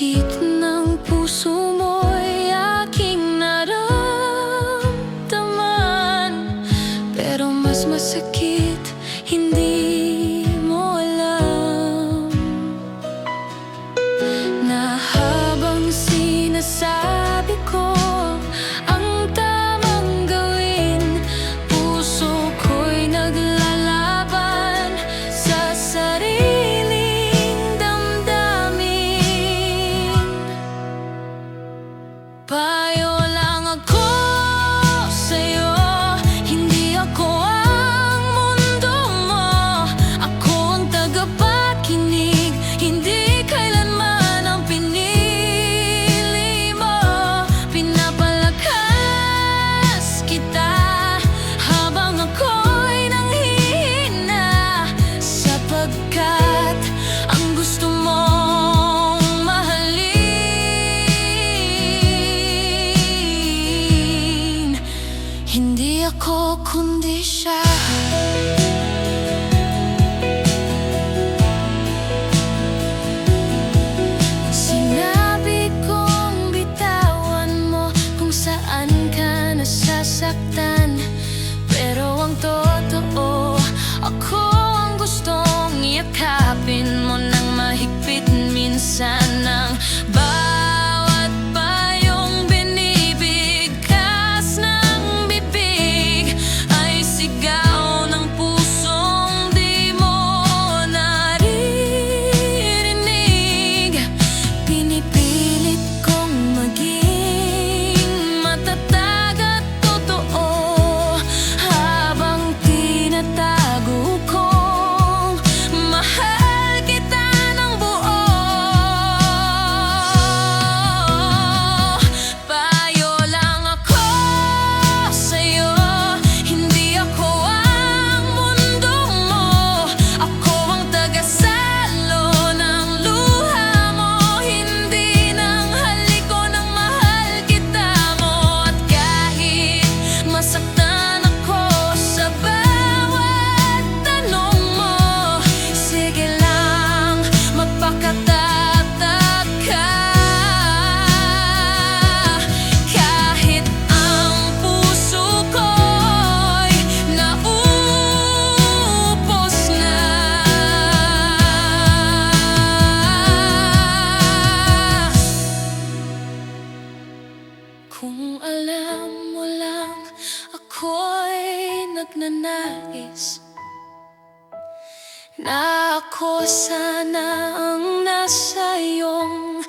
sakit ng puso mo'y aking naramdaman. Pero mas masakit, hindi mo alam na habang sinasabi ko ang tamang gawin, puso ko'y naglalaban sa sariling damdamin. Payo lang ako sa'yo, hindi ako ang mundo mo. Ako ang tagapakinig, hindi kailanman ang pinili mo. Pinapalakas kita habang ako'y nanghihina, sapagkat ang gusto mong mahalin, hindi ako kundi siya. Sinabi kong bitawan mo kung saan ka nasasaktan, pero ang totoo, ako ang gustong yakapin mo ng mahigpit. Minsan ang bawat payong binibigkas ng bibig ay sigaw ng pusong di mo naririnig. Pinipilit kong maging matatag at totoo habang tinatago kong mahal kita ng buo. Payo lang ako sa'yo, hindi ako ang mundo mo. Ako ang tagasalo ng luha mo, hindi ng halik ko ng mahal kita mo. At kahit masaktan ako sa bawat tanong mo, sige lang, magpakatatag ka. Kahit ang puso ko'y naubos na. Kung alam mo lang, ako'y nagnanais na ako sana ang nasa iyong